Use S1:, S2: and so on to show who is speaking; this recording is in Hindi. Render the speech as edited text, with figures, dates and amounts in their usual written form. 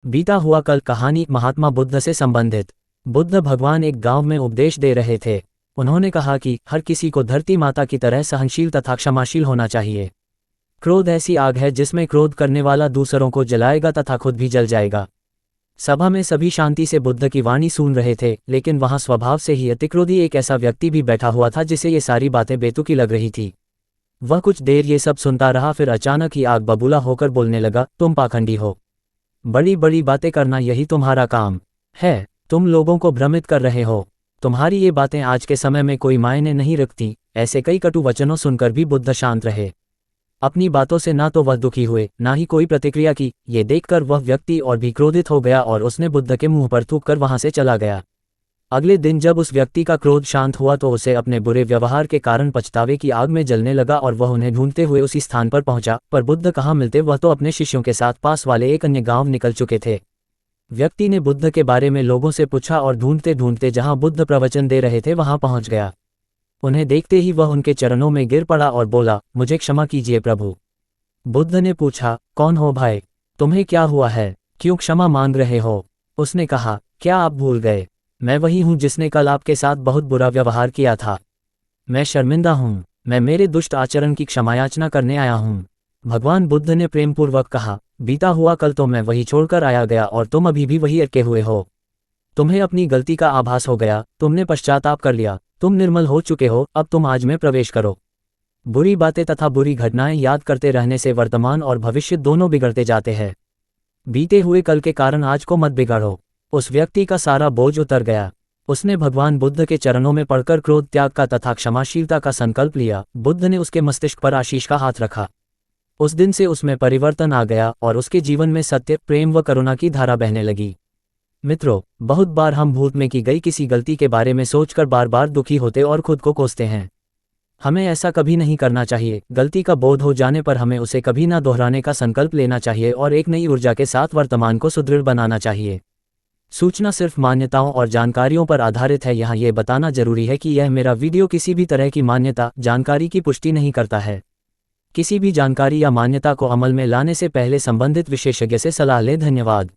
S1: बीता हुआ कल कहानी महात्मा बुद्ध से संबंधित। बुद्ध भगवान एक गांव में उपदेश दे रहे थे। उन्होंने कहा कि हर किसी को धरती माता की तरह सहनशील तथा क्षमाशील होना चाहिए। क्रोध ऐसी आग है जिसमें क्रोध करने वाला दूसरों को जलाएगा तथा खुद भी जल जाएगा। सभा में सभी शांति से बुद्ध की वाणी सुन रहे थे, लेकिन वहां स्वभाव से ही अतिक्रोधी एक ऐसा व्यक्ति भी बैठा हुआ था जिसे ये सारी बातें बेतुकी लग रही थी। वह कुछ देर ये सब सुनता रहा, फिर अचानक ही आग बबूला होकर बोलने लगा, तुम पाखंडी हो। बड़ी बड़ी बातें करना यही तुम्हारा काम है। तुम लोगों को भ्रमित कर रहे हो। तुम्हारी ये बातें आज के समय में कोई मायने नहीं रखती। ऐसे कई कटु वचनों सुनकर भी बुद्ध शांत रहे। अपनी बातों से ना तो वह दुखी हुए, ना ही कोई प्रतिक्रिया की। ये देखकर वह व्यक्ति और भी क्रोधित हो गया और उसने बुद्ध के मुंह पर थूककर वहां से चला गया। अगले दिन जब उस व्यक्ति का क्रोध शांत हुआ तो उसे अपने बुरे व्यवहार के कारण पछतावे की आग में जलने लगा और वह उन्हें ढूंढते हुए उसी स्थान पर पहुंचा, पर बुद्ध कहाँ मिलते। वह तो अपने शिष्यों के साथ पास वाले एक अन्य गांव निकल चुके थे। व्यक्ति ने बुद्ध के बारे में लोगों से पूछा और ढूंढते ढूंढते जहां बुद्ध प्रवचन दे रहे थे वहां पहुंच गया। उन्हें देखते ही वह उनके चरणों में गिर पड़ा और बोला, मुझे क्षमा कीजिए प्रभु। बुद्ध ने पूछा, कौन हो भाई? तुम्हें क्या हुआ है? क्यों क्षमा मांग रहे हो? उसने कहा, क्या आप भूल गए? मैं वही हूं जिसने कल आपके साथ बहुत बुरा व्यवहार किया था। मैं शर्मिंदा हूं। मैं मेरे दुष्ट आचरण की क्षमायाचना करने आया हूं। भगवान बुद्ध ने प्रेमपूर्वक कहा, बीता हुआ कल तो मैं वही छोड़कर आया गया और तुम अभी भी वही अटके हुए हो। तुम्हें अपनी गलती का आभास हो गया, तुमने पश्चाताप कर लिया, तुम निर्मल हो चुके हो। अब तुम आज में प्रवेश करो। बुरी बातें तथा बुरी घटनाएं याद करते रहने से वर्तमान और भविष्य दोनों बिगड़ते जाते हैं। बीते हुए कल के कारण आज को मत बिगाड़ो। उस व्यक्ति का सारा बोझ उतर गया। उसने भगवान बुद्ध के चरणों में पड़कर क्रोध त्याग का तथा क्षमाशीलता का संकल्प लिया। बुद्ध ने उसके मस्तिष्क पर आशीष का हाथ रखा। उस दिन से उसमें परिवर्तन आ गया और उसके जीवन में सत्य, प्रेम व करुणा की धारा बहने लगी। मित्रों, बहुत बार हम भूत में की गई किसी गलती के बारे में सोचकर बार बार दुखी होते और खुद को कोसते हैं। हमें ऐसा कभी नहीं करना चाहिए। गलती का बोध हो जाने पर हमें उसे कभी ना दोहराने का संकल्प लेना चाहिए और एक नई ऊर्जा के साथ वर्तमान को सुदृढ़ बनाना चाहिए। सूचना सिर्फ मान्यताओं और जानकारियों पर आधारित है। यहाँ ये बताना जरूरी है कि यह मेरा वीडियो किसी भी तरह की मान्यता, जानकारी की पुष्टि नहीं करता है। किसी भी जानकारी या मान्यता को अमल में लाने से पहले संबंधित विशेषज्ञ से सलाह लें। धन्यवाद।